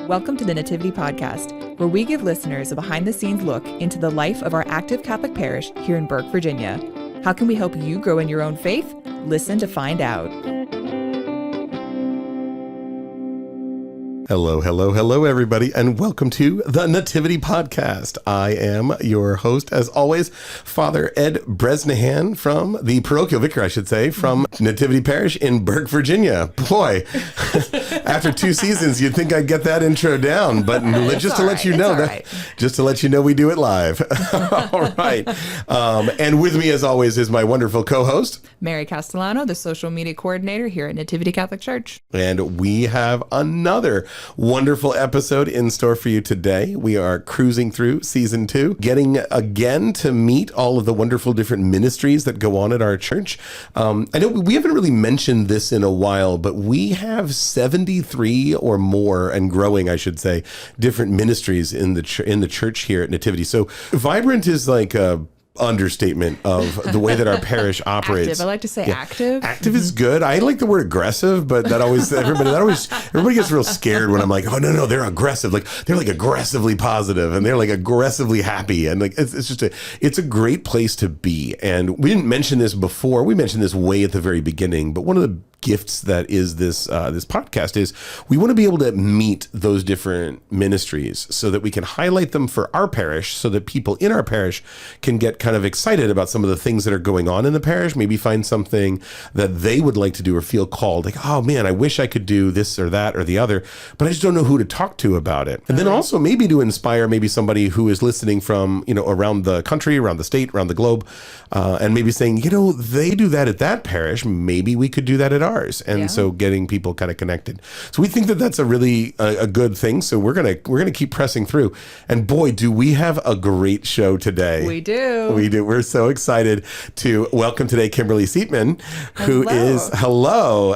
Welcome to the Nativity Podcast, where we give listeners a behind-the-scenes look into the life of our active Catholic parish here in Burke, Virginia. How can we help you grow in your own faith? Listen to find out. Hello, everybody, and welcome to the Nativity Podcast. I am your host, as always, Father Ed Bresnahan from the parochial vicar, I should say, from Nativity Parish in Burke, Virginia. Boy, after 2 seasons, you'd think I'd get that intro down, but just to let you know, we do it live. All right. And with me, as always, is my wonderful co-host, Mary Castellano, the social media coordinator here at Nativity Catholic Church. And we have another wonderful episode in store for you today. We are cruising through season 2, getting again to meet all of the wonderful different ministries that go on at our church. I know we haven't really mentioned this in a while, but we have 73 or more, and growing, I should say, different ministries in the church here at Nativity. So vibrant is like a understatement of the way that our parish operates. Active. I like to say active. Active is good. I like the word aggressive, but everybody gets real scared when I'm like, oh no, they're aggressive. Like they're like aggressively positive and they're like aggressively happy. And like it's a great place to be. And we didn't mention this before. We mentioned this way at the very beginning, but one of the gifts that is this podcast is we want to be able to meet those different ministries so that we can highlight them for our parish, so that people in our parish can get kind of excited about some of the things that are going on in the parish, maybe find something that they would like to do or feel called, like, oh man, I wish I could do this or that or the other, but I just don't know who to talk to about it. And then also maybe to inspire maybe somebody who is listening from, around the country, around the state, around the globe, and maybe saying, they do that at that parish, maybe we could do that at ours. And so getting people kind of connected. So we think that that's a really a good thing. So we're gonna keep pressing through. And boy, do we have a great show today. We do. We're so excited to welcome today Kimberly Siepmann, who is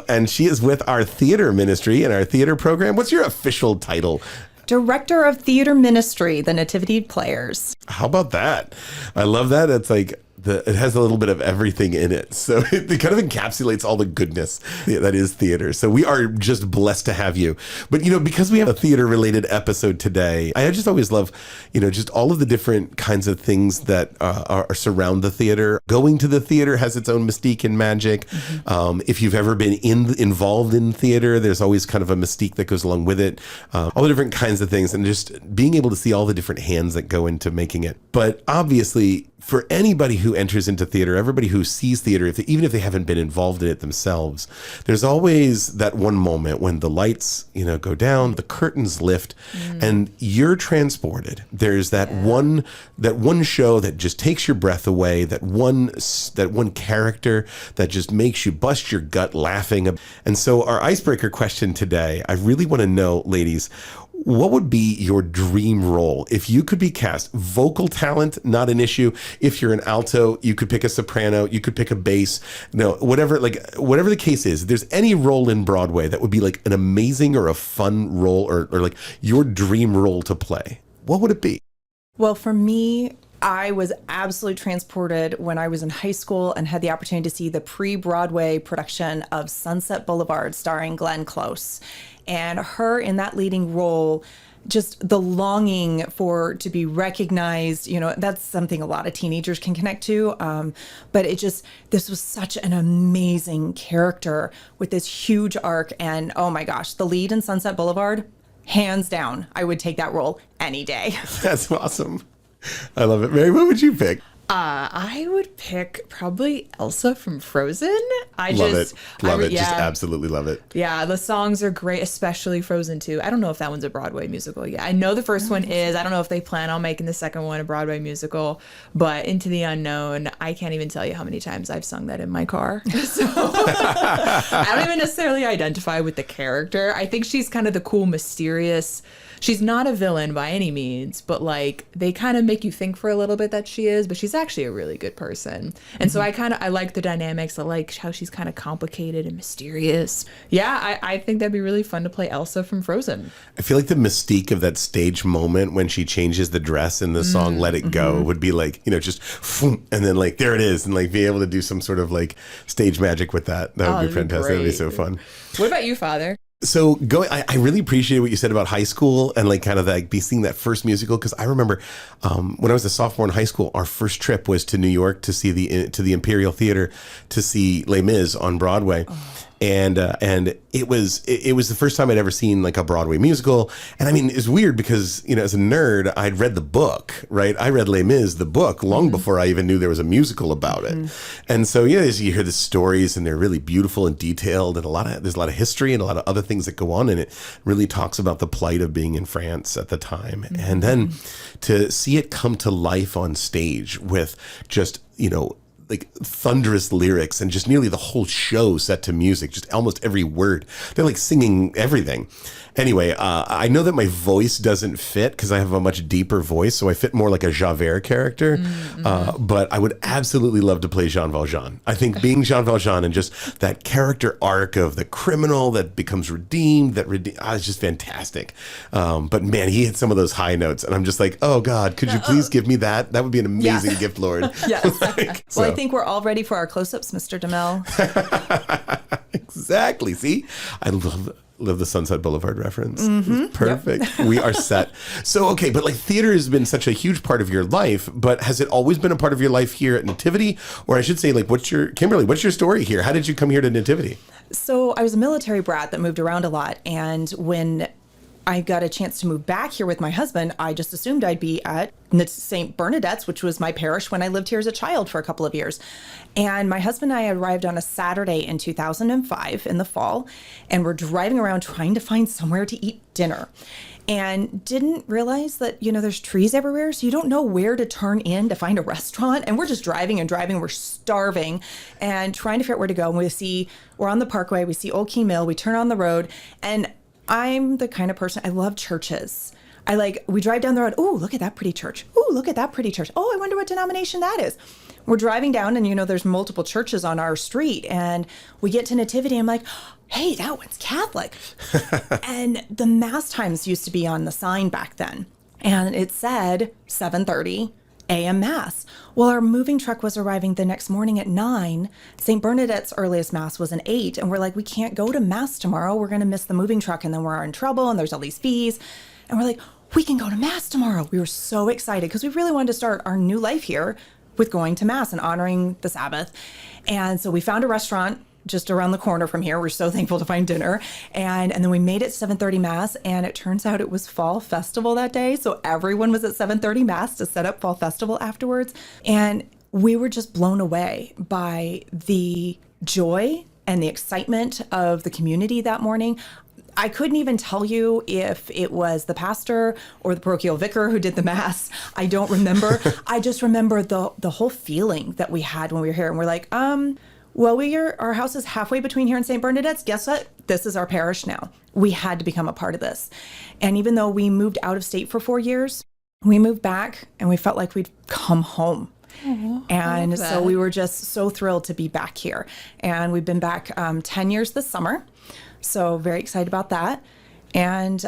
and she is with our theater ministry and our theater program. What's your official title? Director of Theater Ministry, the Nativity Players. How about that? I love that. It's like it has a little bit of everything in it. So it kind of encapsulates all the goodness that is theater. So we are just blessed to have you. But, because we have a theater related episode today, I just always love, just all of the different kinds of things that are surround the theater. Going to the theater has its own mystique and magic. Mm-hmm. If you've ever been involved in theater, there's always kind of a mystique that goes along with it. All the different kinds of things, and just being able to see all the different hands that go into making it. But obviously, for anybody who enters into theater, everybody who sees theater, even if they haven't been involved in it themselves, there's always that one moment when the lights, go down, the curtains lift, and you're transported. There's that one show that just takes your breath away, that one character that just makes you bust your gut laughing. And so our icebreaker question today, I really want to know, ladies, what would be your dream role if you could be cast? Vocal talent, not an issue. If you're an alto, you could pick a soprano, you could pick a bass. Whatever the case is, if there's any role in Broadway that would be like an amazing or a fun role or like your dream role to play, what would it be? Well, for me, I was absolutely transported when I was in high school and had the opportunity to see the pre-Broadway production of Sunset Boulevard starring Glenn Close. And her in that leading role, just the longing to be recognized, that's something a lot of teenagers can connect to. But this was such an amazing character with this huge arc. And oh my gosh, the lead in Sunset Boulevard, hands down, I would take that role any day. That's awesome. I love it. Mary, what would you pick? I would pick probably Elsa from Frozen. Love it. Just absolutely love it. Yeah, the songs are great, especially Frozen 2. I don't know if that one's a Broadway musical yet. I know the first one is. I don't know if they plan on making the second one a Broadway musical, but Into the Unknown, I can't even tell you how many times I've sung that in my car. So I don't even necessarily identify with the character. I think she's kind of the cool, mysterious. She's not a villain by any means, but like they kind of make you think for a little bit that she is, but she's actually a really good person. And so I like the dynamics. I like how she's kind of complicated and mysterious. Yeah, I think that'd be really fun to play Elsa from Frozen. I feel like the mystique of that stage moment when she changes the dress in the song Let It Go would be like, just and then like there it is, and like be able to do some sort of like stage magic with that. That would be fantastic. That'd be so fun. What about you, Father? So I really appreciate what you said about high school and like kind of like be seeing that first musical, because I remember when I was a sophomore in high school, our first trip was to New York to see the Imperial Theater to see Les Mis on Broadway. And it was the first time I'd ever seen like a Broadway musical. And I mean, it's weird because, you know, as a nerd, I'd read the book, right? I read Les Mis, the book, long before I even knew there was a musical about it. And so, yeah, you hear the stories and they're really beautiful and detailed, and there's a lot of history and a lot of other things that go on. And it really talks about the plight of being in France at the time. And then to see it come to life on stage with just, you know, like thunderous lyrics and just nearly the whole show set to music, just almost every word. They're like singing everything. Anyway, I know that my voice doesn't fit because I have a much deeper voice, so I fit more like a Javert character. But I would absolutely love to play Jean Valjean. I think being Jean Valjean and just that character arc of the criminal that becomes redeemed, it's just fantastic. But man, he hit some of those high notes, and I'm just like, oh God, could you please give me that? That would be an amazing gift, Lord. Yes. Well, I think we're all ready for our close-ups, Mr. DeMille. Exactly. See, I love the Sunset Boulevard reference. Perfect. Yep. We are set. So, okay, but like theater has been such a huge part of your life, but has it always been a part of your life here at Nativity? Or I should say, like, Kimberly, what's your story here? How did you come here to Nativity? So I was a military brat that moved around a lot. And when I got a chance to move back here with my husband, I just assumed I'd be at St. Bernadette's, which was my parish when I lived here as a child for a couple of years. And my husband and I arrived on a Saturday in 2005 in the fall, and we're driving around trying to find somewhere to eat dinner. And didn't realize that, you know, there's trees everywhere, so you don't know where to turn in to find a restaurant. And we're just driving and driving. We're starving and trying to figure out where to go. And we're on the Parkway. We see Old Key Mill. We turn on the road, and I'm the kind of person, I love churches. We drive down the road. Oh, look at that pretty church. Oh, look at that pretty church. Oh, I wonder what denomination that is. We're driving down, and, you know, there's multiple churches on our street, and we get to Nativity. I'm like, hey, that one's Catholic. And the Mass times used to be on the sign back then. And it said 7:30 a.m. Mass. Well, our moving truck was arriving the next morning at 9. St. Bernadette's earliest Mass was an 8. And we're like, we can't go to Mass tomorrow. We're going to miss the moving truck, and then we're in trouble, and there's all these fees. And we're like, we can go to Mass tomorrow. We were so excited because we really wanted to start our new life here with going to Mass and honoring the Sabbath. And so we found a restaurant just around the corner from here. We're so thankful to find dinner. And then we made it 7:30 Mass, and it turns out it was Fall Festival that day. So everyone was at 7:30 Mass to set up Fall Festival afterwards. And we were just blown away by the joy and the excitement of the community that morning. I couldn't even tell you if it was the pastor or the parochial vicar who did the Mass. I don't remember. I just remember the whole feeling that we had when we were here. And we're like, well, our house is halfway between here and St. Bernadette's. Guess what? This is our parish now. We had to become a part of this. And even though we moved out of state for 4 years, we moved back and we felt like we'd come home. And so we were just so thrilled to be back here. And we've been back 10 years this summer. So very excited about that. And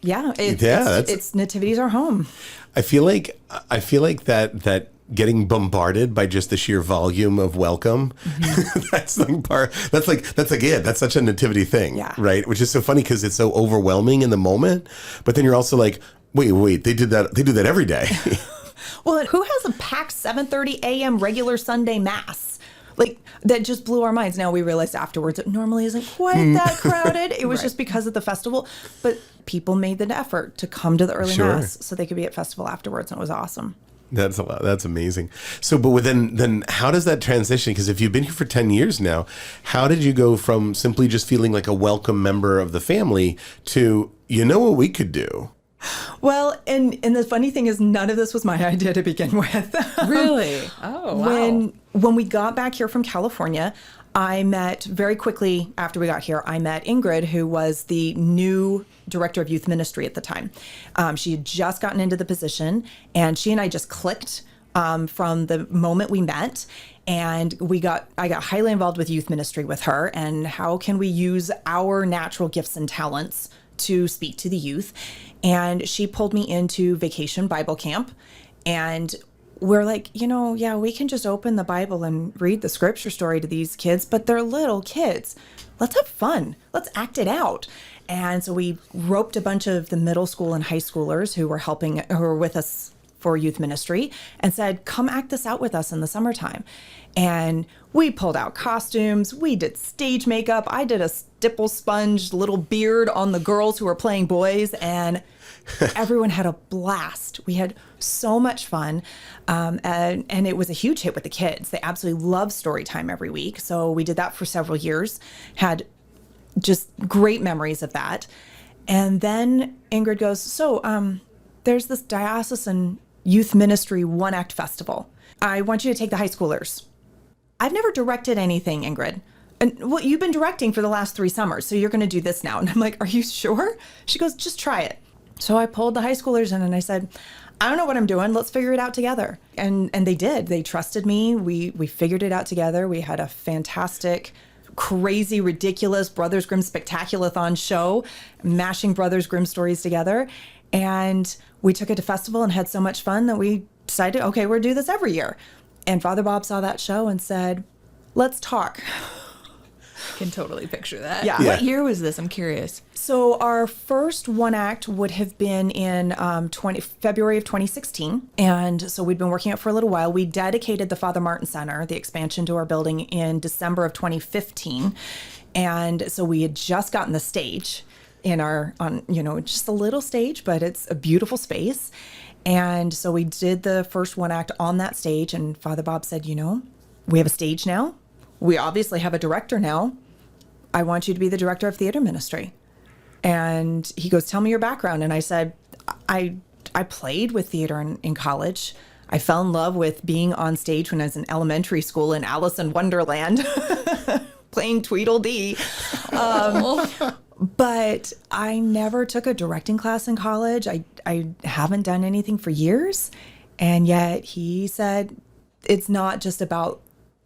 it's Nativity's our home. I feel like that getting bombarded by just the sheer volume of welcome. That's such a Nativity thing, right? Which is so funny because it's so overwhelming in the moment, but then you're also like, wait, they do that every day. Well, who has a packed 7:30 a.m. regular Sunday Mass? Like, that just blew our minds. Now we realized afterwards it normally isn't quite that crowded. It was just because of the festival, but people made the effort to come to the early Mass so they could be at festival afterwards, and it was awesome. That's a lot. That's amazing. So, but then how does that transition? Because if you've been here for 10 years now, how did you go from simply just feeling like a welcome member of the family to, you know what we could do? Well, and the funny thing is, none of this was my idea to begin with. Really? Oh, wow. When we got back here from California, I met very quickly after we got here, I met Ingrid, who was the new director of youth ministry at the time. She had just gotten into the position, and she and I just clicked from the moment we met. And I got highly involved with youth ministry with her, and how can we use our natural gifts and talents to speak to the youth. And she pulled me into Vacation Bible Camp. And we're like, yeah, we can just open the Bible and read the scripture story to these kids, but they're little kids. Let's have fun. Let's act it out. And so we roped a bunch of the middle school and high schoolers who were with us for youth ministry and said, come act this out with us in the summertime. And we pulled out costumes. We did stage makeup. I did a stipple sponge little beard on the girls who were playing boys, and everyone had a blast. We had so much fun. And it was a huge hit with the kids. They absolutely love story time every week. So we did that for several years, had just great memories of that. And then Ingrid goes, so there's this diocesan youth ministry one-act festival. I want you to take the high schoolers. I've never directed anything, Ingrid. And well, you've been directing for the last 3 summers, so you're going to do this now. And I'm like, are you sure? She goes, just try it. So I pulled the high schoolers in and I said, I don't know what I'm doing. Let's figure it out together. And they did. They trusted me. We figured it out together. We had a fantastic, crazy, ridiculous Brothers Grimm Spectaculathon show, mashing Brothers Grimm stories together. And we took it to festival and had so much fun that we decided, okay, we'll do this every year. And Father Bob saw that show and said, let's talk. Can totally picture that. Yeah. What year was this? I'm curious. So our first one act would have been in February of 2016. And so we'd been working it for a little while. We dedicated the Father Martin Center, the expansion to our building, in December of 2015. And so we had just gotten the stage just a little stage, but it's a beautiful space. And so we did the first one act on that stage. And Father Bob said, we have a stage now. We obviously have a director now. I want you to be the director of theater ministry. And he goes, tell me your background. And I said, I played with theater in college. I fell in love with being on stage when I was in elementary school in Alice in Wonderland, playing Tweedledee. But I never took a directing class in college. I haven't done anything for years. And yet he said, it's not just about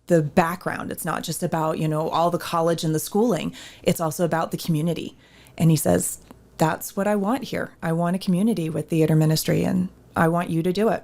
the background. It's not just about, all the college and the schooling. It's also about the community. And he says, that's what I want here. I want a community with theater ministry, and I want you to do it.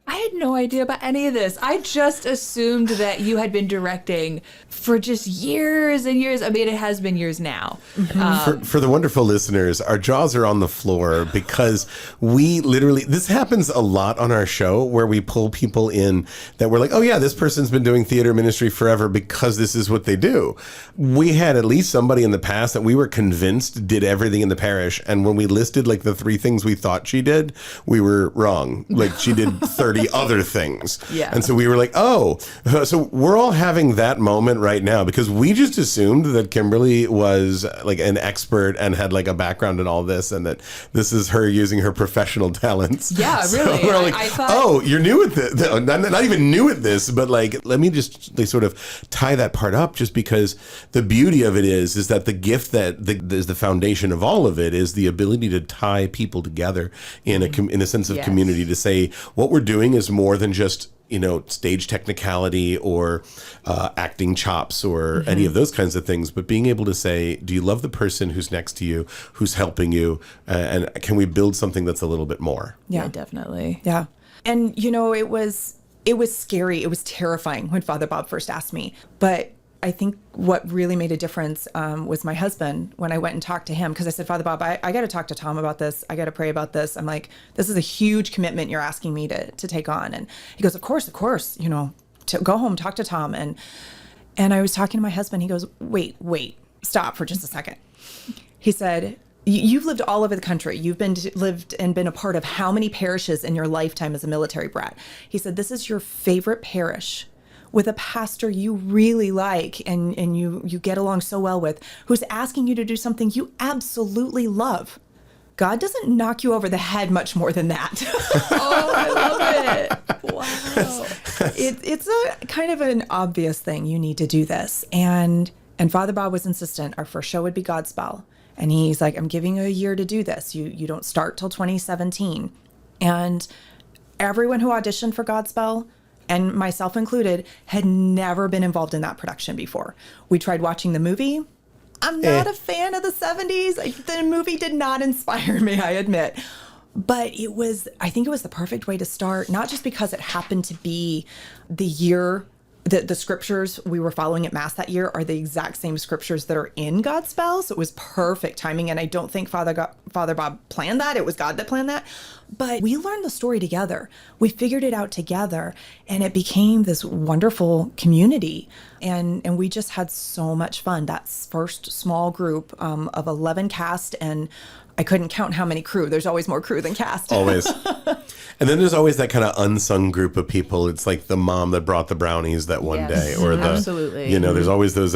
I had no idea about any of this. I just assumed that you had been directing for just years and years. I mean, it has been years now. Mm-hmm. For the wonderful listeners, our jaws are on the floor because we literally, this happens a lot on our show where we pull people in that we're like, oh yeah, this person's been doing theater ministry forever because this is what they do. We had at least somebody in the past that we were convinced did everything in the parish. And when we listed like the 3 things we thought she did, we were wrong. Like she did 30 other things. Yeah. And so we were like, oh, so we're all having that moment right now because we just assumed that Kimberly was like an expert and had like a background in all this and that this is her using her professional talents. Yeah, so really. We're like, I thought, oh, you're new at this. Not even new at this, but like, let me just like, sort of tie that part up just because the beauty of it is that the gift that is the foundation of all of it is the ability to tie people together in a sense of community, to say what we're doing is more than just stage technicality or acting chops or any of those kinds of things, but being able to say, do you love the person who's next to you, who's helping you, and can we build something that's a little bit more? Yeah, definitely. Yeah. And it was scary. It was terrifying when Father Bob first asked me, but I think what really made a difference was my husband when I went and talked to him, because I said, Father Bob, I got to talk to Tom about this. I got to pray about this. I'm like, this is a huge commitment you're asking me to take on. And he goes, of course, to go home, talk to Tom. And I was talking to my husband. He goes, wait, stop for just a second. He said, you've lived all over the country. You've lived and been a part of how many parishes in your lifetime as a military brat? He said, this is your favorite parish, with a pastor you really like and you get along so well with, who's asking you to do something you absolutely love. God doesn't knock you over the head much more than that. Oh, I love it. Wow. It's a kind of an obvious thing. You need to do this. And Father Bob was insistent. Our first show would be Godspell. And he's like, I'm giving you a year to do this. You don't start till 2017. And everyone who auditioned for Godspell, and myself included, had never been involved in that production before. We tried watching the movie. I'm not a fan of the 70s. The movie did not inspire me, I admit. But I think it was the perfect way to start, not just because it happened to be the year that the scriptures we were following at Mass that year are the exact same scriptures that are in Godspell. So it was perfect timing. And I don't think Father Bob planned that. It was God that planned that. But we learned the story together. We figured it out together, and it became this wonderful community. And we just had so much fun. That first small group of 11 cast, and I couldn't count how many crew. There's always more crew than cast. Always. And then there's always that kind of unsung group of people. It's like the mom that brought the brownies that one day, or the, absolutely. you know, there's always those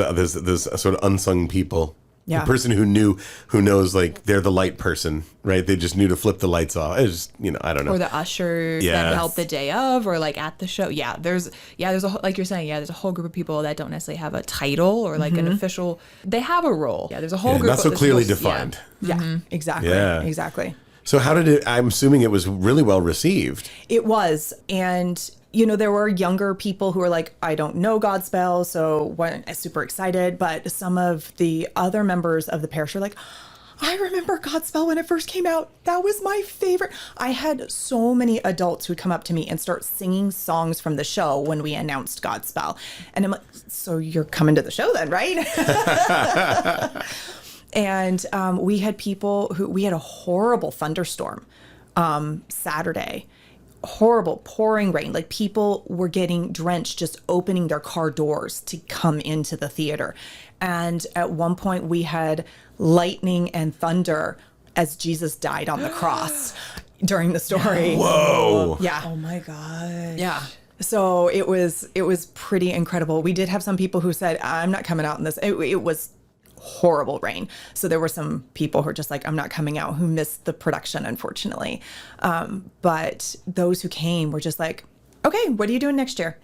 sort of unsung people. Yeah. The person who knows, like, they're the light person, right? They just knew to flip the lights off. It's just, you know, I don't know. Or the ushers that help the day of, or like at the show. There's a like you're saying, there's a whole group of people that don't necessarily have a title or like an official. They have a role. There's a whole group. Not so clearly defined. Yeah, exactly. Yeah. Exactly. So how did it? I'm assuming it was really well received. It was, and you know, there were younger people who were like, I don't know Godspell, so weren't super excited. But some of the other members of the parish were like, I remember Godspell when it first came out. That was my favorite. I had so many adults who'd come up to me and start singing songs from the show when we announced Godspell. And I'm like, so you're coming to the show then, right? And we had we had a horrible thunderstorm Saturday. Horrible pouring rain. Like, people were getting drenched just opening their car doors to come into the theater. And at one point we had lightning and thunder as Jesus died on the cross during the story. Whoa. Yeah. Oh my God. Yeah. So it was pretty incredible. We did have some people who said, I'm not coming out in this. It was horrible rain. So there were some people who were just like, I'm not coming out, who missed the production, unfortunately. But those who came were just like, okay, what are you doing next year?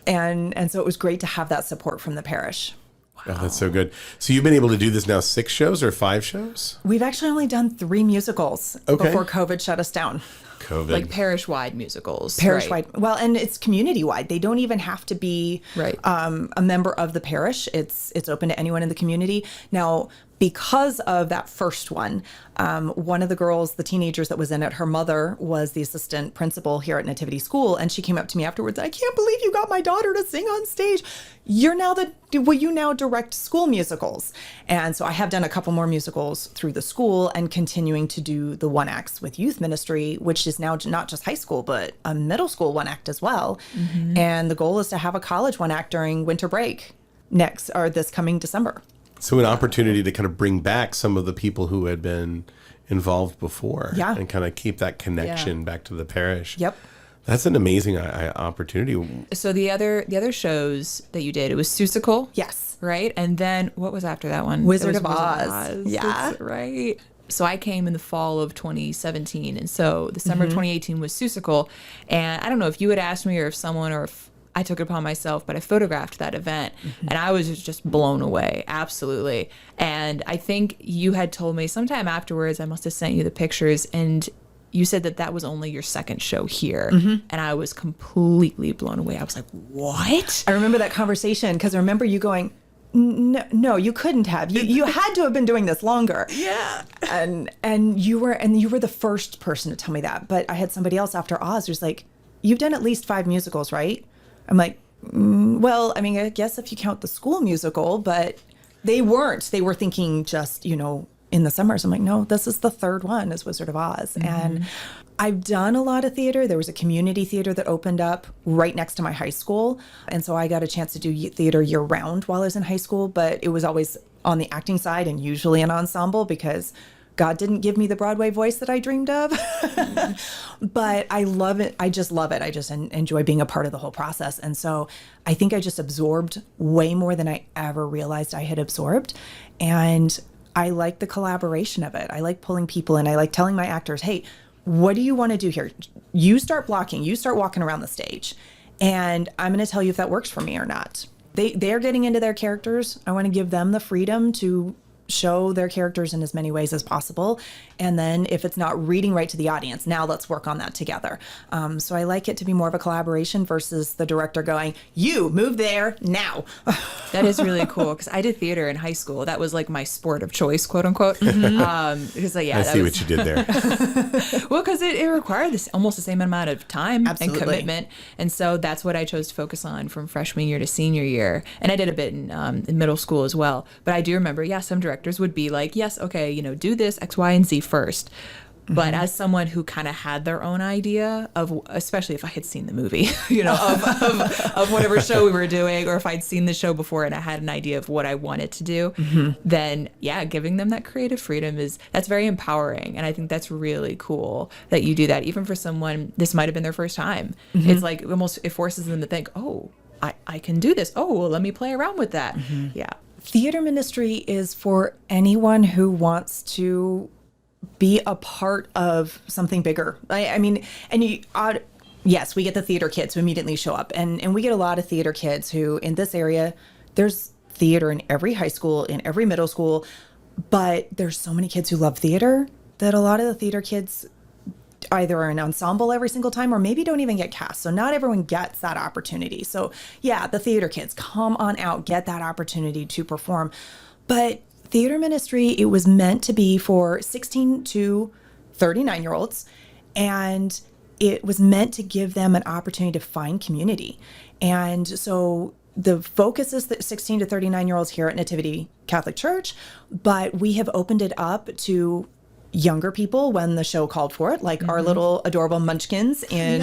And so it was great to have that support from the parish. Wow. Oh, that's so good. So you've been able to do this now 6 shows or 5 shows? We've actually only done 3 musicals before COVID shut us down. COVID. Like parish-wide musicals. Parish-wide. Right. Well, and it's community-wide. They don't even have to be a member of the parish. It's open to anyone in the community. Now, because of that first one of the girls, the teenagers that was in it, her mother was the assistant principal here at Nativity School, and she came up to me afterwards. I can't believe you got my daughter to sing on stage. Will you now direct school musicals? And so I have done a couple more musicals through the school, and continuing to do the one acts with youth ministry, which is now not just high school, but a middle school one act as well. Mm-hmm. And the goal is to have a college one act during winter break this coming December. So an opportunity to kind of bring back some of the people who had been involved before, and kind of keep that connection back to the parish. Yep. That's an amazing opportunity. So the other shows that you did, it was Seussical. Yes. Right? And then what was after that one? Wizard of Oz. Yeah. That's right. So I came in the fall of 2017. And so the summer of 2018 was Seussical. And I don't know if you had asked me, or if someone, or if I took it upon myself, but I photographed that event, and I was just blown away. Absolutely. And I think you had told me sometime afterwards, I must have sent you the pictures, and you said that was only your second show here. And I was completely blown away. I was like, what? I remember that conversation, because I remember you going, no, you couldn't have. You had to have been doing this longer. Yeah. And you were the first person to tell me that. But I had somebody else after Oz who's like, you've done at least 5 musicals, right? I'm like, well, I mean, I guess if you count the school musical, but they weren't. They were thinking just, in the summers. I'm like, no, this is the 3rd one, is Wizard of Oz. And I've done a lot of theater. There was a community theater that opened up right next to my high school. And so I got a chance to do theater year round while I was in high school, but it was always on the acting side and usually an ensemble, because God didn't give me the Broadway voice that I dreamed of. But I love it. I just love it. I just enjoy being a part of the whole process. And so I think I just absorbed way more than I ever realized I had absorbed. And I like the collaboration of it. I like pulling people in. I like telling my actors, hey, what do you want to do here? You start blocking. You start walking around the stage. And I'm going to tell you if that works for me or not. They're getting into their characters. I want to give them the freedom to show their characters in as many ways as possible. And then if it's not reading right to the audience, now let's work on that together. So I like it to be more of a collaboration versus the director going, you move there now. That is really cool because I did theater in high school. That was like my sport of choice, quote unquote. Because I see what you did there. Well, because it required almost the same amount of time Absolutely. and commitment. And so that's what I chose to focus on from freshman year to senior year. And I did a bit in middle school as well. But I do remember, some directors would be like, yes, okay, do this X, Y, and Z first. But as someone who kind of had their own idea of, especially if I had seen the movie, of whatever show we were doing, or if I'd seen the show before and I had an idea of what I wanted to do, then giving them that creative freedom that's very empowering. And I think that's really cool that you do that. Even for someone, this might have been their first time. It's like almost, it forces them to think, oh, I can do this. Oh, well, let me play around with that. Yeah. Theater ministry is for anyone who wants to be a part of something bigger. I mean, and yes, we get the theater kids who immediately show up, and we get a lot of theater kids who, in this area, there's theater in every high school, in every middle school, but there's so many kids who love theater that a lot of the theater kids either are an ensemble every single time or maybe don't even get cast. So not everyone gets that opportunity. So the theater kids, come on out, get that opportunity to perform. But theater ministry, it was meant to be for 16 to 39-year-olds, and it was meant to give them an opportunity to find community. And so the focus is the 16 to 39-year-olds here at Nativity Catholic Church, but we have opened it up to younger people when the show called for it, like our little adorable munchkins in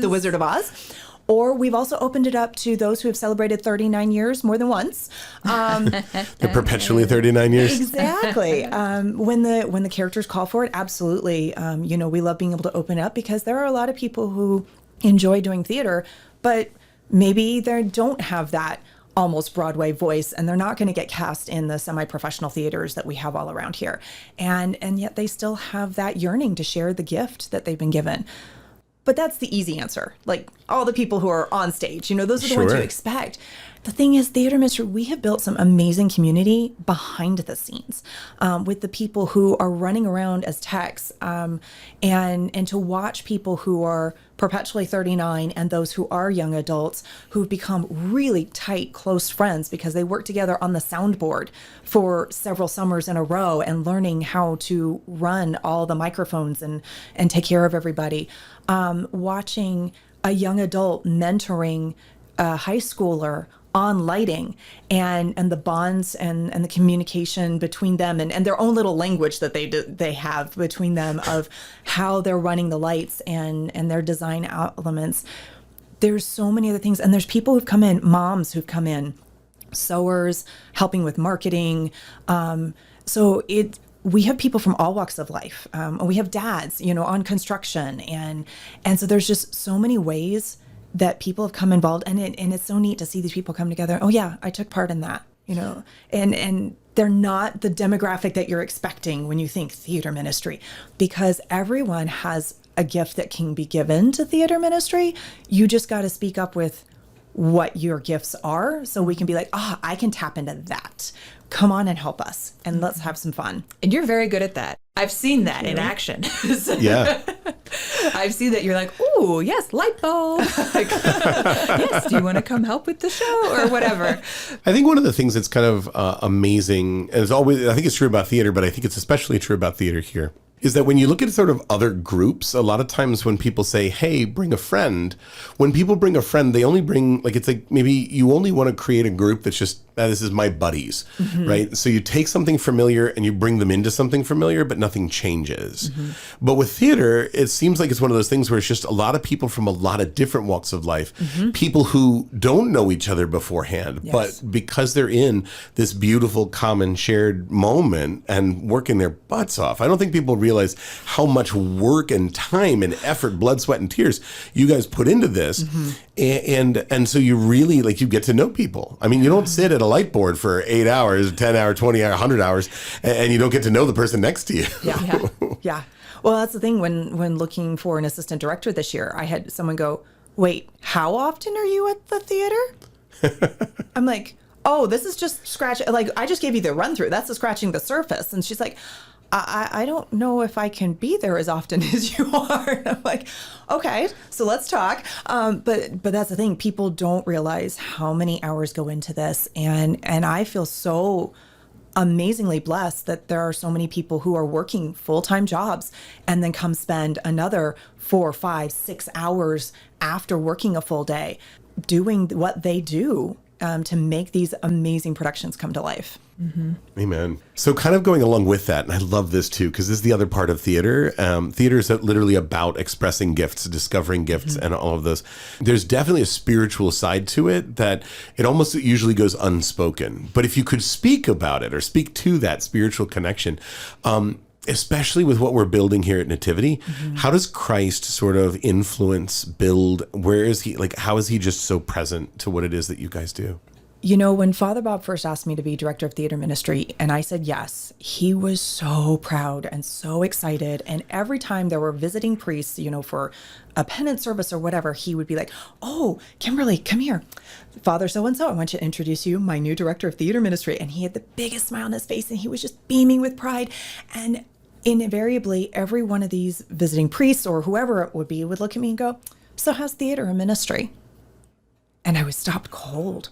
The Wizard of Oz. Or we've also opened it up to those who have celebrated 39 years more than once. They're perpetually 39 years. Exactly. When the characters call for it, absolutely. We love being able to open up because there are a lot of people who enjoy doing theater, but maybe they don't have that almost Broadway voice, and they're not going to get cast in the semi-professional theaters that we have all around here. And yet they still have that yearning to share the gift that they've been given. But that's the easy answer. Like all the people who are on stage, those are the ones you expect. The thing is, theater ministry, we have built some amazing community behind the scenes with the people who are running around as techs, and to watch people who are perpetually 39 and those who are young adults who've become really tight, close friends because they work together on the soundboard for several summers in a row and learning how to run all the microphones and take care of everybody. Watching a young adult mentoring a high schooler on lighting and the bonds and the communication between them and their own little language that they have between them of how they're running the lights and their design elements. There's so many other things. And there's people who've come in, moms who've come in, sewers, helping with marketing. We have people from all walks of life. We have dads, on construction. And so there's just so many ways that people have come involved, and it's so neat to see these people come together. Oh yeah, I took part in that, and they're not the demographic that you're expecting when you think theater ministry, because everyone has a gift that can be given to theater ministry. You just got to speak up with what your gifts are so we can be like, I can tap into that. Come on and help us, and let's have some fun. And you're very good at that. I've seen that in action. Yeah. I've seen that you're like, ooh, yes, light bulb. Like, yes, do you want to come help with the show or whatever? I think one of the things that's kind of amazing, and I think it's true about theater, but I think it's especially true about theater here, is that when you look at sort of other groups, a lot of times when people say, hey, bring a friend, when people bring a friend, they only bring, it's like maybe you only want to create a group that's just, this is my buddies, right? So you take something familiar and you bring them into something familiar, but nothing changes. But with theater, it seems like it's one of those things where it's just a lot of people from a lot of different walks of life, people who don't know each other beforehand, but because they're in this beautiful common shared moment and working their butts off. I don't think people realize how much work and time and effort, blood, sweat, and tears you guys put into this. And so you really, you get to know people. I mean, you don't sit at a light board for 8 hours, 10 hours, 20 hours, 100 hours, and you don't get to know the person next to you. Yeah. Well, that's the thing. When looking for an assistant director this year, I had someone go, wait, how often are you at the theater? I'm like, oh, this is just scratch. Like, I just gave you the run through. That's the scratching the surface. And she's like, I don't know if I can be there as often as you are. And I'm like, okay, so let's talk. But that's the thing. People don't realize how many hours go into this. And I feel so amazingly blessed that there are so many people who are working full-time jobs and then come spend another 4, 5, 6 hours after working a full day doing what they do to make these amazing productions come to life. Mm-hmm. Amen. So kind of going along with that, and I love this too, because this is the other part of theater. Theater is literally about expressing gifts, discovering gifts, and all of those. There's definitely a spiritual side to it that it almost usually goes unspoken. But if you could speak about it or speak to that spiritual connection, especially with what we're building here at Nativity, how does Christ sort of influence, build? Where is he? Like, how is he just so present to what it is that you guys do? You know, when Father Bob first asked me to be director of theater ministry, and I said yes, he was so proud and so excited. And every time there were visiting priests, you know, for a penance service or whatever, he would be like, oh, Kimberly, come here. Father so-and-so, I want you to introduce you, my new director of theater ministry. And he had the biggest smile on his face, and he was just beaming with pride. And invariably, every one of these visiting priests or whoever it would be would look at me and go, so how's theater and ministry? And I was stopped cold.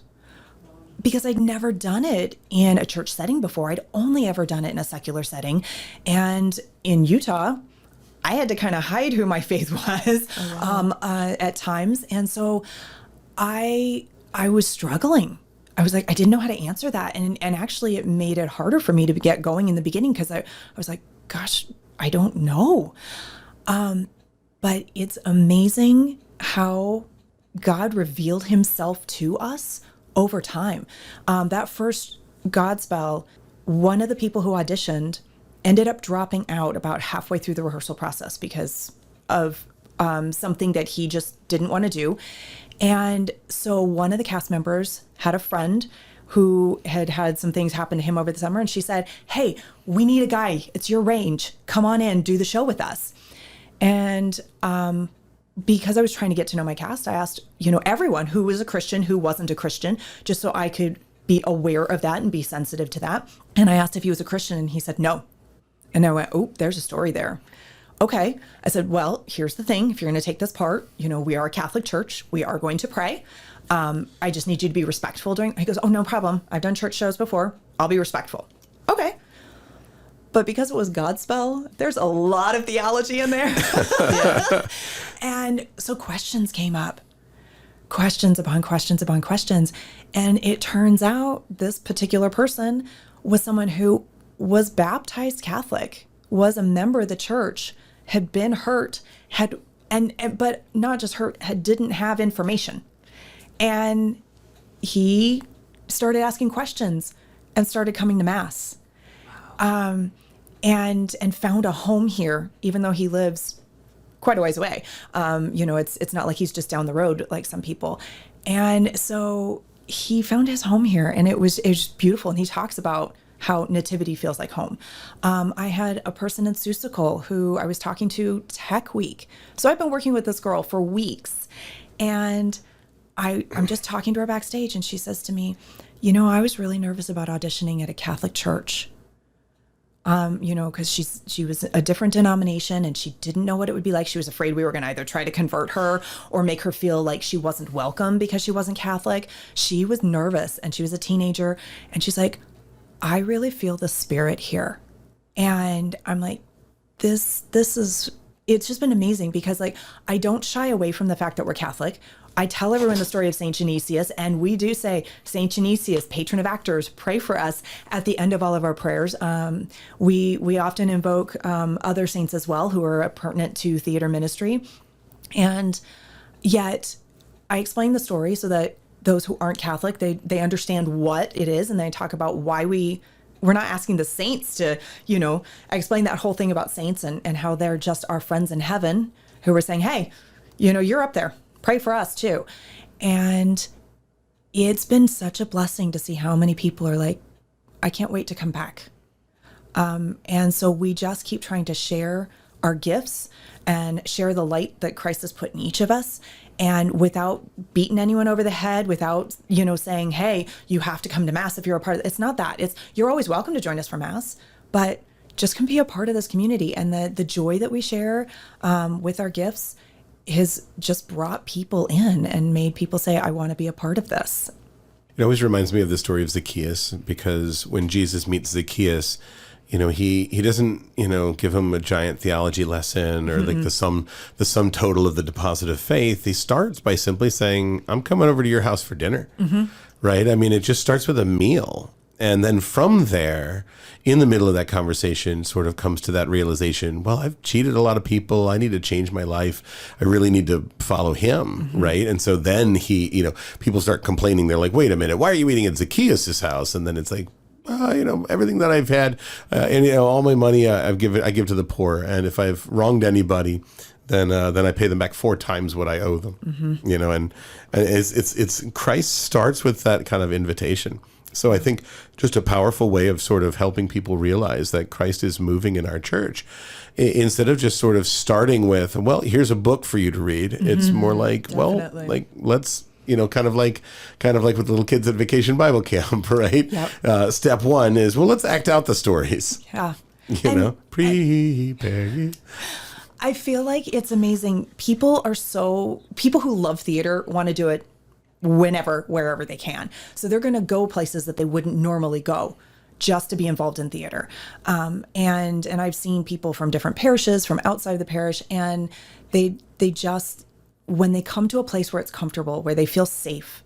Because I'd never done it in a church setting before. I'd only ever done it in a secular setting. And in Utah, I had to kind of hide who my faith was at times. And so I was struggling. I was like, I didn't know how to answer that. And actually, it made it harder for me to get going in the beginning because I was like, gosh, I don't know. But it's amazing how God revealed himself to us over time. That first Godspell, one of the people who auditioned ended up dropping out about halfway through the rehearsal process because of something that he just didn't want to do. And so one of the cast members had a friend who had some things happen to him over the summer. And she said, hey, we need a guy. It's your range. Come on in, do the show with us. And because I was trying to get to know my cast, I asked, you know, everyone who was a Christian, who wasn't a Christian, just so I could be aware of that and be sensitive to that. And I asked if he was a Christian, and he said no. And I went, oh, there's a story there. Okay. I said, well, here's the thing. If you're going to take this part, you know, we are a Catholic church. We are going to pray. I just need you to be respectful during. He goes, oh, no problem. I've done church shows before. I'll be respectful. Okay. But because it was Godspell, there's a lot of theology in there. And so questions came up. Questions upon questions upon questions. And it turns out this particular person was someone who was baptized Catholic, was a member of the church, had been hurt, but not just hurt, didn't have information. And he started asking questions and started coming to Mass. Wow. And found a home here, even though he lives quite a ways away. You know, it's not like he's just down the road like some people. And so he found his home here, and it was beautiful. And he talks about how Nativity feels like home. I had a person in Seussical who I was talking to Tech Week. So I've been working with this girl for weeks, and I'm just talking to her backstage, and she says to me, you know, I was really nervous about auditioning at a Catholic church. You know, because she was a different denomination and she didn't know what it would be like. She was afraid we were going to either try to convert her or make her feel like she wasn't welcome because she wasn't Catholic. She was nervous, and she was a teenager, and she's like, I really feel the Spirit here. And I'm like, this is, it's just been amazing because, like, I don't shy away from the fact that we're Catholic. I tell everyone the story of St. Genesius, and we do say, St. Genesius, patron of actors, pray for us at the end of all of our prayers. We often invoke other saints as well who are pertinent to theater ministry. And yet I explain the story so that those who aren't Catholic, they understand what it is, and they talk about why we're not asking the saints to, you know, I explain that whole thing about saints and how they're just our friends in heaven who are saying, hey, you know, you're up there. Pray for us too. And it's been such a blessing to see how many people are like, I can't wait to come back. And so we just keep trying to share our gifts and share the light that Christ has put in each of us. and without beating anyone over the head, without, saying, hey, you have to come to Mass if you're a part of it. It's not that. It's, you're always welcome to join us for Mass, but just can be a part of this community. And the joy that we share with our gifts has just brought people in and made people say, I want to be a part of this. It always reminds me of the story of Zacchaeus, because when Jesus meets Zacchaeus, he doesn't, give him a giant theology lesson or like the sum total of the deposit of faith. He starts by simply saying, I'm coming over to your house for dinner, right? I mean, it just starts with a meal. And then from there, in the middle of that conversation, sort of comes to that realization, well, I've cheated a lot of people. I need to change my life. I really need to follow him, right? And so then people start complaining. They're like, wait a minute, why are you eating at Zacchaeus' house? And then it's like, everything that I've had, and all my money I give to the poor. And if I've wronged anybody, then I pay them back 4 times what I owe them. And it's Christ starts with that kind of invitation. So I think just a powerful way of sort of helping people realize that Christ is moving in our church, instead of just sort of starting with, well, here's a book for you to read. It's more like, Definitely. well, like let's. Kind of like with little kids at vacation Bible camp, right? Yep. Step 1 is, well, let's act out the stories. Yeah. Prepare. I feel like it's amazing. People who love theater want to do it whenever, wherever they can. So they're going to go places that they wouldn't normally go just to be involved in theater. And I've seen people from different parishes, from outside of the parish, and they just, when they come to a place where it's comfortable, where they feel safe,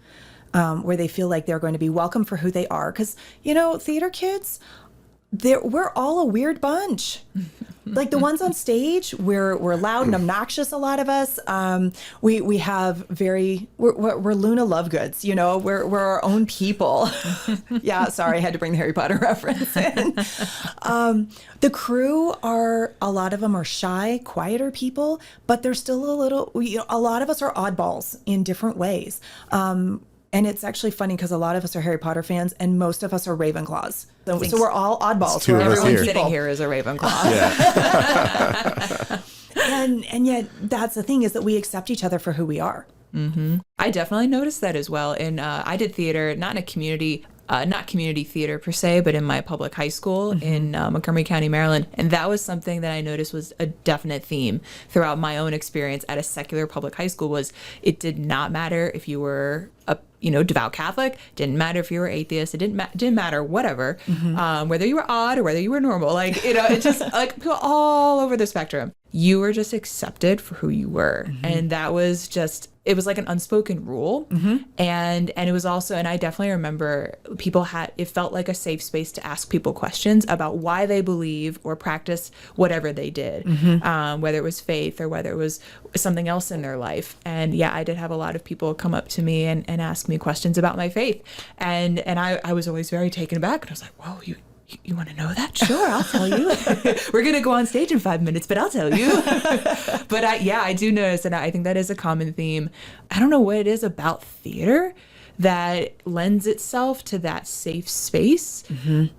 where they feel like they're going to be welcome for who they are. Because, theater kids, we're all a weird bunch. Like the ones on stage, we're loud and obnoxious. A lot of us, we have we're Luna Lovegoods. We're our own people. Yeah, sorry, I had to bring the Harry Potter reference in. The crew a lot of them are shy, quieter people, but they're still a lot of us are oddballs in different ways. And it's actually funny because a lot of us are Harry Potter fans and most of us are Ravenclaws. So we're all oddballs. Everyone sitting here is a Ravenclaw. Yeah. and yet that's the thing, is that we accept each other for who we are. I definitely noticed that as well. And I did theater, not in a community, not community theater per se, but in my public high school in Montgomery County, Maryland. And that was something that I noticed was a definite theme throughout my own experience at a secular public high school. Was it did not matter if you were a devout Catholic, didn't matter if you were atheist, it didn't matter, whatever, whether you were odd or whether you were normal, it's just like people all over the spectrum. You were just accepted for who you were. And that was just, it was like an unspoken rule. And it was also, and I definitely remember it felt like a safe space to ask people questions about why they believe or practice whatever they did, whether it was faith or whether it was something else in their life. And yeah, I did have a lot of people come up to me and ask me questions about my faith. And I was always very taken aback. And I was like, whoa, you want to know that? Sure, I'll tell you. We're going to go on stage in 5 minutes, but I'll tell you. But I do notice, and I think that is a common theme. I don't know what it is about theater that lends itself to that safe space.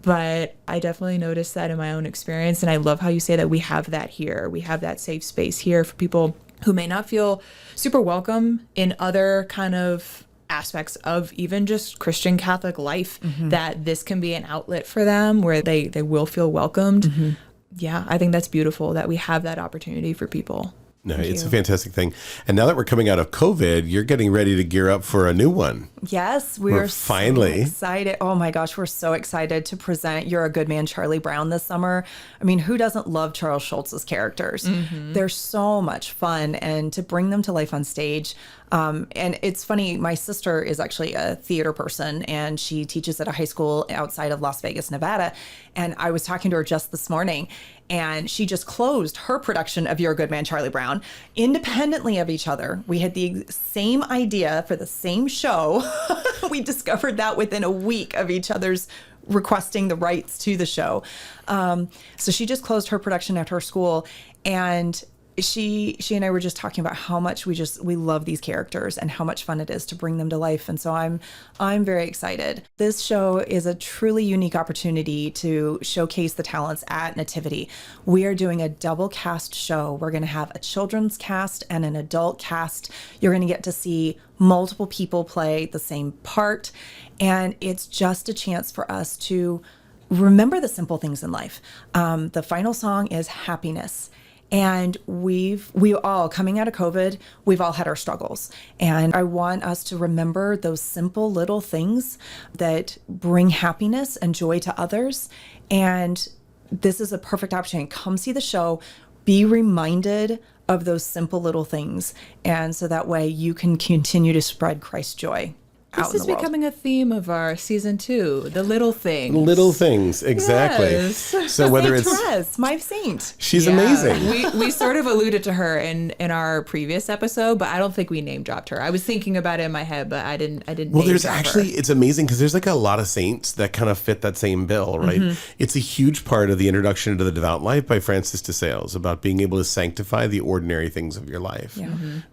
But I definitely noticed that in my own experience. And I love how you say that we have that here. We have that safe space here for people who may not feel super welcome in other kind of aspects of even just Christian Catholic life, that this can be an outlet for them where they will feel welcomed. Yeah, I think that's beautiful that we have that opportunity for people. No, it's a fantastic thing. And now that we're coming out of COVID, you're getting ready to gear up for a new one. Yes, we're finally so excited. Oh my gosh, we're so excited to present You're a Good Man, Charlie Brown this summer. I mean, who doesn't love Charles Schulz's characters? They're so much fun, and to bring them to life on stage. And it's funny, my sister is actually a theater person, and she teaches at a high school outside of Las Vegas, Nevada. And I was talking to her just this morning, and she just closed her production of You're a Good Man, Charlie Brown, independently of each other. We had the same idea for the same show. We discovered that within a week of each other's requesting the rights to the show. So she just closed her production at her school, and she and I were just talking about how much we love these characters and how much fun it is to bring them to life. And so I'm very excited. This show is a truly unique opportunity to showcase the talents at Nativity. We are doing a double cast show. We're going to have a children's cast and an adult cast. You're going to get to see multiple people play the same part. And it's just a chance for us to remember the simple things in life. The final song is Happiness. And we all, coming out of COVID, we've all had our struggles. And I want us to remember those simple little things that bring happiness and joy to others. And this is a perfect opportunity. Come see the show, be reminded of those simple little things. And so that way you can continue to spread Christ's joy. This is becoming a theme of our season 2, the little things. Little things, exactly. Yes. So whether Saint it's Therese, my saint. she's Yeah. amazing. We sort of alluded to her in our previous episode, but I don't think we name dropped her. I was thinking about it in my head, but I didn't. Well, name there's drop actually, her. it's amazing because there's like a lot of saints that kind of fit that same bill, right? It's a huge part of the introduction to the devout life by Francis de Sales about being able to sanctify the ordinary things of your life,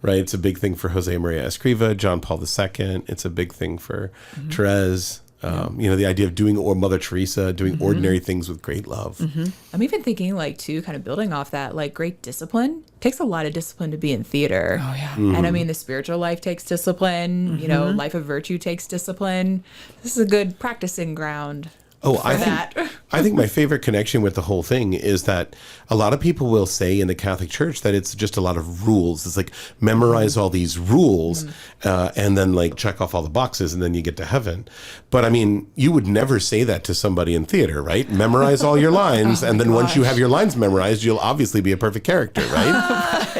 right? It's a big thing for Jose Maria Escriva, John Paul II. It's a big thing for Therese. The idea of doing, or Mother Teresa, doing ordinary things with great love. I'm even thinking, like, too, kind of building off that, like, great discipline. It takes a lot of discipline to be in theater. Oh, yeah. And I mean, the spiritual life takes discipline. Life of virtue takes discipline. This is a good practicing ground. Oh, that. I think my favorite connection with the whole thing is that a lot of people will say in the Catholic Church that it's just a lot of rules. It's like memorize all these rules and then like check off all the boxes and then you get to heaven. But I mean, you would never say that to somebody in theater, right? Memorize all your lines and then once you have your lines memorized, you'll obviously be a perfect character, right?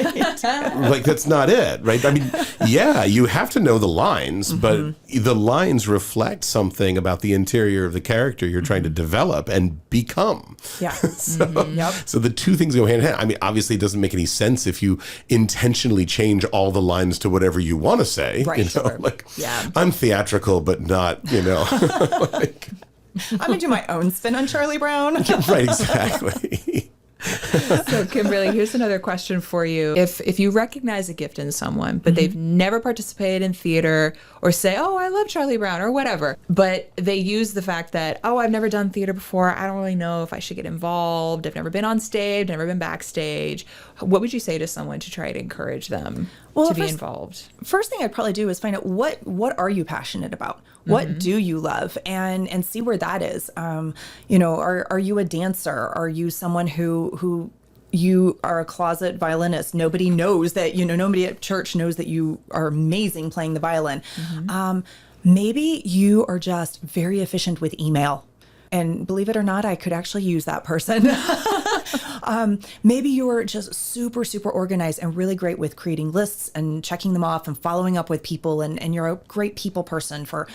Like that's not it, right? I mean, yeah, you have to know the lines, but the lines reflect something about the interior of the character you're trying to develop and become. Yeah. So the two things go hand in hand. I mean, obviously it doesn't make any sense if you intentionally change all the lines to whatever you want to say. Right. Like, Yeah. I'm theatrical, but not, like, I'm going to do my own spin on Charlie Brown. right, exactly. So, Kimberly, here's another question for you. If you recognize a gift in someone, but they've never participated in theater or say, oh, I love Charlie Brown or whatever, but they use the fact that, oh, I've never done theater before. I don't really know if I should get involved. I've never been on stage, never been backstage. What would you say to someone to try to encourage them to be involved? First thing I'd probably do is find out what are you passionate about? What do you love? And see where that is. Are you a dancer? Are you someone who you are a closet violinist? Nobody knows that, nobody at church knows that you are amazing playing the violin. Maybe you are just very efficient with email. And believe it or not, I could actually use that person. Maybe you're just super, super organized and really great with creating lists and checking them off and following up with people. And you're a great people person for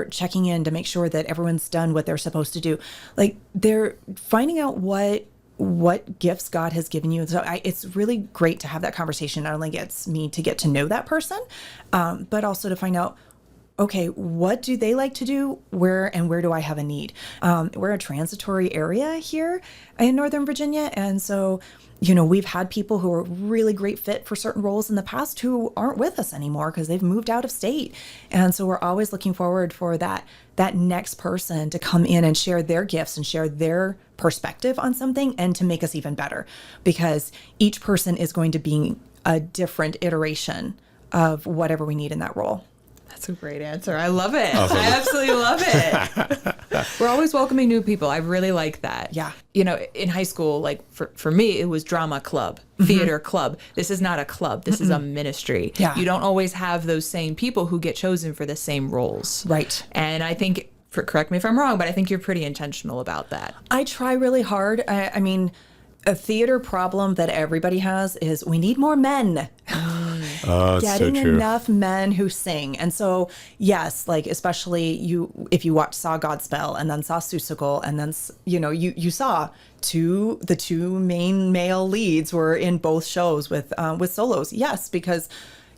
checking in to make sure that everyone's done what they're supposed to do. Like they're finding out what gifts God has given you. So it's really great to have that conversation. Not only gets me to get to know that person, but also to find out, okay, what do they like to do? Where do I have a need? We're a transitory area here in Northern Virginia. And so, we've had people who are really great fit for certain roles in the past who aren't with us anymore because they've moved out of state. And so we're always looking forward for that next person to come in and share their gifts and share their perspective on something and to make us even better, because each person is going to be a different iteration of whatever we need in that role. That's a great answer. I love it. Awesome. I absolutely love it. We're always welcoming new people. I really like that. Yeah. In high school, like for me, it was drama club, theater club. This is not a club. This is a ministry. Yeah. You don't always have those same people who get chosen for the same roles. Right. And I think, correct me if I'm wrong, but I think you're pretty intentional about that. I try really hard. I mean, a theater problem that everybody has is we need more men. Oh, Getting so true. enough men who sing. And so, yes, like especially if you saw Godspell and then saw Seussical and then, you saw the two main male leads were in both shows with solos. Yes, because,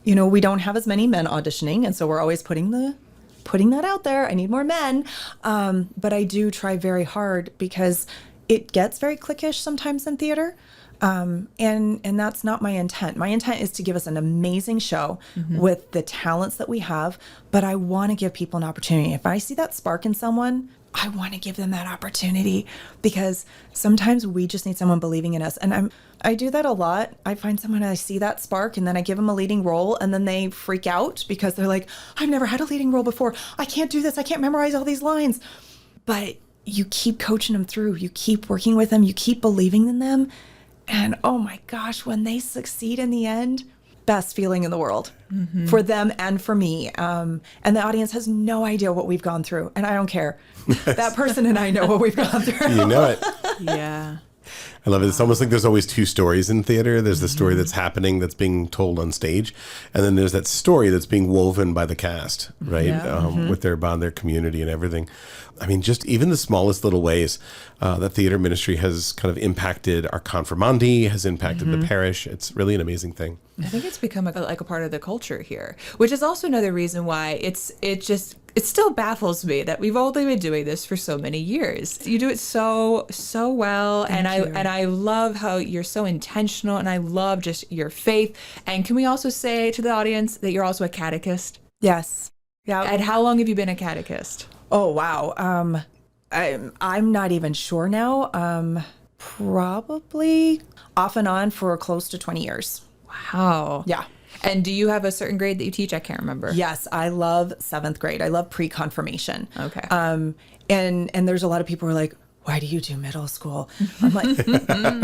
we don't have as many men auditioning. And so we're always putting that out there. I need more men. But I do try very hard because it gets very cliquish sometimes in theater. And that's not my intent. My intent is to give us an amazing show with the talents that we have, but I want to give people an opportunity. If I see that spark in someone, I want to give them that opportunity, because sometimes we just need someone believing in us. And I do that a lot. I find someone, I see that spark, and then I give them a leading role, and then they freak out because they're like, I've never had a leading role before. I can't do this. I can't memorize all these lines. But you keep coaching them through. You keep working with them. You keep believing in them. And oh my gosh, when they succeed in the end, best feeling in the world for them and for me. And the audience has no idea what we've gone through. And I don't care. That person and I know what we've gone through. You know it. Yeah. I love it. It's almost like there's always two stories in theater. There's the story that's happening, that's being told on stage. And then there's that story that's being woven by the cast, right? Yeah. With their bond, their community and everything. I mean, just even the smallest little ways that theater ministry has kind of impacted our confirmandi, has impacted the parish. It's really an amazing thing. I think it's become like a part of the culture here, which is also another reason why it still baffles me that we've only been doing this for so many years. You do it so well, and I love how you're so intentional, and I love just your faith. And can we also say to the audience that you're also a catechist? Yes. Yeah. And how long have you been a catechist? Oh, wow. I'm not even sure now. Probably off and on for close to 20 years. Wow. Yeah. And do you have a certain grade that you teach? I can't remember. Yes, I love 7th grade. I love pre-confirmation. Okay. And there's a lot of people who are like, why do you do middle school? I'm like,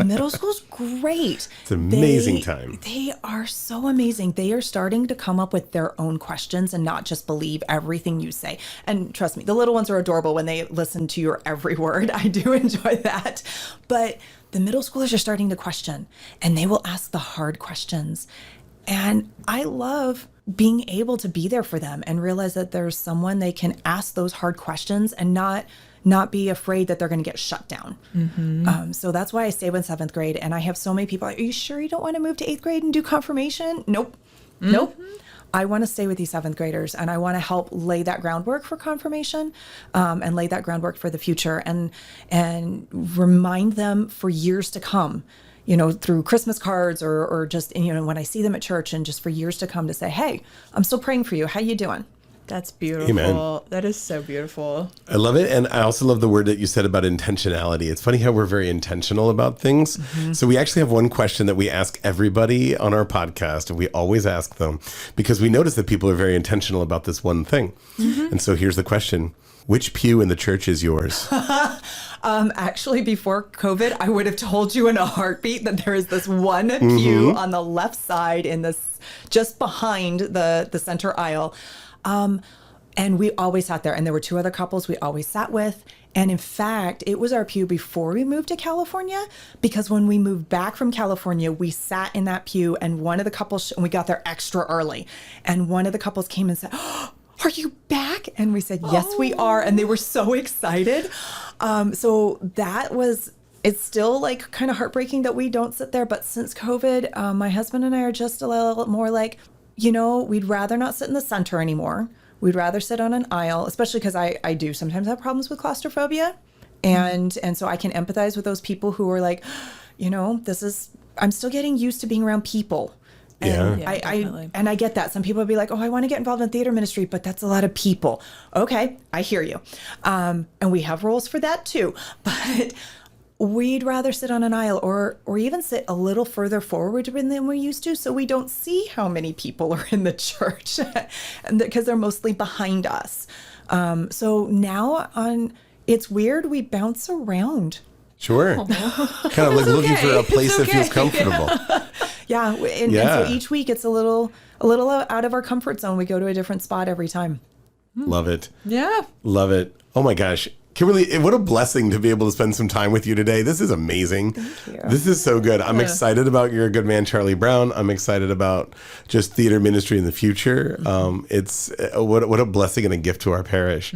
middle school's great. It's an amazing time. They are so amazing. They are starting to come up with their own questions and not just believe everything you say. And trust me, the little ones are adorable when they listen to your every word. I do enjoy that. But the middle schoolers are starting to question, and they will ask the hard questions. And I love being able to be there for them and realize that there's someone they can ask those hard questions and not be afraid that they're going to get shut down. So that's why I stay with 7th grade. And I have so many people like, are you sure you don't want to move to 8th grade and do confirmation? Nope. I want to stay with these 7th graders, and I want to help lay that groundwork for confirmation, and lay that groundwork for the future, and remind them for years to come, through Christmas cards or just, when I see them at church, and just for years to come to say, hey, I'm still praying for you. How you doing? That's beautiful. Amen. That is so beautiful. I love it. And I also love the word that you said about intentionality. It's funny how we're very intentional about things. So we actually have one question that we ask everybody on our podcast, and we always ask them because we notice that people are very intentional about this one thing. And so here's the question. Which pew in the church is yours? Actually, before COVID, I would have told you in a heartbeat that there is this one pew on the left side in this, just behind the center aisle. And we always sat there, and there were 2 other couples we always sat with. And in fact, it was our pew before we moved to California, because when we moved back from California, we sat in that pew, and one of the couples, and we got there extra early, and one of the couples came and said, oh, are you back? And we said, yes, we are. And they were so excited. So that was, it's still like kind of heartbreaking that we don't sit there. But since COVID, my husband and I are just a little more like, we'd rather not sit in the center anymore. We'd rather sit on an aisle, especially because I do sometimes have problems with claustrophobia. And so I can empathize with those people who are like, I'm still getting used to being around people. And I get that. Some people would be like, oh, I want to get involved in theater ministry, but that's a lot of people. Okay, I hear you. And we have roles for that too. But we'd rather sit on an aisle or even sit a little further forward than we used to, so we don't see how many people are in the church, and because they're mostly behind us. So now it's weird, we bounce around. Sure. Kind of like looking for a place that feels comfortable. Yeah. And so each week it's a little out of our comfort zone. We go to a different spot every time. Love it. Yeah. Love it. Oh my gosh. Kimberly, what a blessing to be able to spend some time with you today. This is amazing. Thank you. This is so good. I'm excited about your good man, Charlie Brown. I'm excited about just theater ministry in the future. It's what a blessing and a gift to our parish.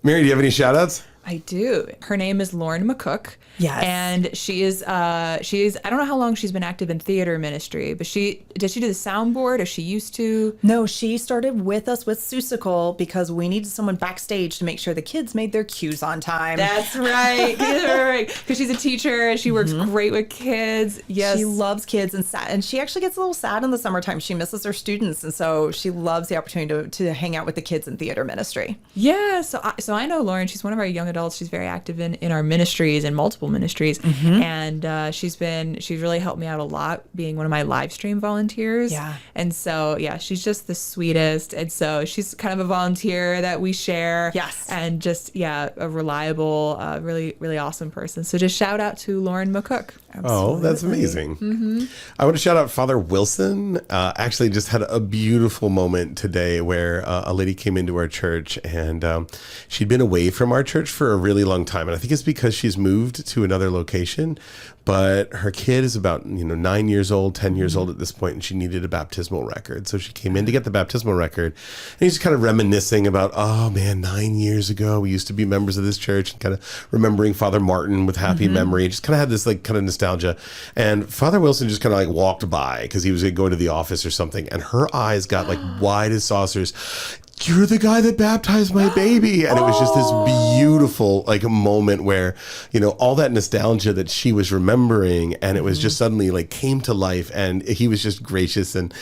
Mary, do you have any shout outs? I do. Her name is Lauren McCook. Yes. And she is I don't know how long she's been active in theater ministry, but did she do the soundboard, or she used to? No, she started with us with Seussical because we needed someone backstage to make sure the kids made their cues on time. That's right. Because she's a teacher and she works great with kids. Yes. She loves kids and she actually gets a little sad in the summertime. She misses her students, and so she loves the opportunity to hang out with the kids in theater ministry. Yeah, so I know Lauren. She's one of our young adults. She's very active in our ministries and multiple ministries, and she's really helped me out a lot being one of my live stream volunteers. Yeah, and so she's just the sweetest, and so she's kind of a volunteer that we share. Yes, and just a reliable, really really awesome person. So just shout out to Lauren McCook. Absolutely. Oh, that's amazing. I want to shout out Father Wilson. Actually just had a beautiful moment today where a lady came into our church, and she'd been away from our church for a really long time. And I think it's because she's moved to another location, but her kid is about 9 years old, 10 years old at this point, and she needed a baptismal record. So she came in to get the baptismal record, and he's kind of reminiscing about, oh man, 9 years ago, we used to be members of this church, and kind of remembering Father Martin with happy memory. Just kind of had this kind of nostalgia. And Father Wilson just kind of walked by because he was going to the office or something, and her eyes got wide as saucers. You're the guy that baptized my baby. And it was just this beautiful moment where, all that nostalgia that she was remembering, and it was just suddenly came to life, and he was just gracious. And,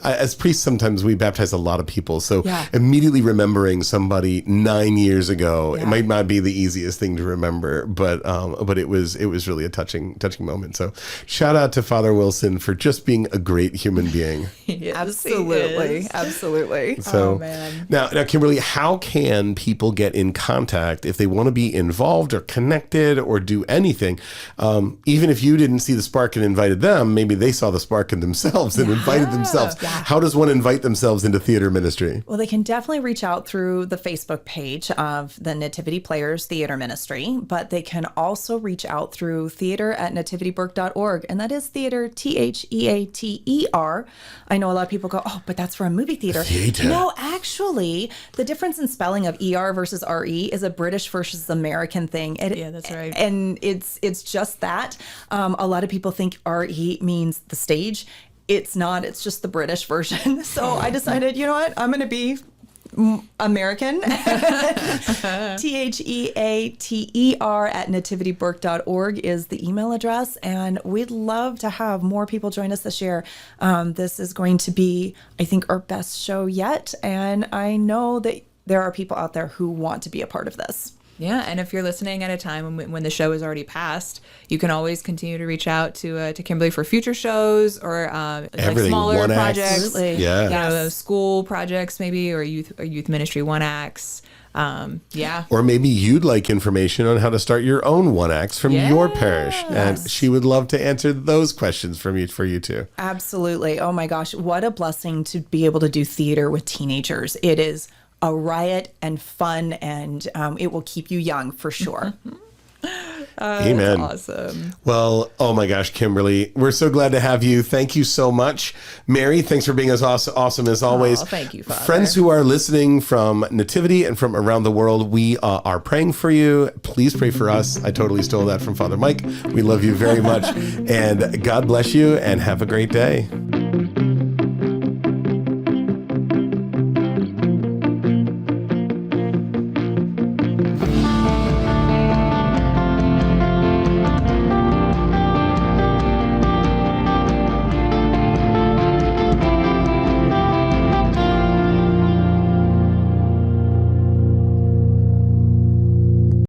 as priests, sometimes we baptize a lot of people. So immediately remembering somebody 9 years ago, it might not be the easiest thing to remember, but it was really a touching moment. So shout out to Father Wilson for just being a great human being. Yes, absolutely. So, man. Now, Kimberly, how can people get in contact if they want to be involved or connected or do anything? Even if you didn't see the spark and invited them, maybe they saw the spark in themselves and invited themselves. Yeah. How does one invite themselves into theater ministry? Well, they can definitely reach out through the Facebook page of the Nativity Players Theater Ministry, but they can also reach out through theater@nativityburke.org, and that is theater, THEATER. I know a lot of people go, oh, but that's for a movie theater. Theater. No, actually, the difference in spelling of ER versus RE is a British versus American thing. Yeah, that's right. And it's just that. A lot of people think RE means the stage. It's not. It's just the British version. So I decided, you know what? I'm going to be American. THEATER@nativityburke.org is the email address, and we'd love to have more people join us this year. This is going to be, I think, our best show yet, and I know that there are people out there who want to be a part of this. Yeah, and if you're listening at a time when the show is already passed, you can always continue to reach out to Kimberly for future shows or smaller projects. Absolutely. Yeah. School projects maybe, or youth ministry one acts. Or maybe you'd like information on how to start your own one acts from your parish, and she would love to answer those questions for you too. Absolutely. Oh my gosh, what a blessing to be able to do theater with teenagers. It is a riot and fun, and it will keep you young for sure. Amen. That's awesome. Well, oh my gosh, Kimberly, we're so glad to have you. Thank you so much. Mary, thanks for being as awesome as always. Oh, thank you, Father. Friends who are listening from Nativity and from around the world, we are praying for you. Please pray for us. I totally stole that from Father Mike. We love you very much. And God bless you, and have a great day.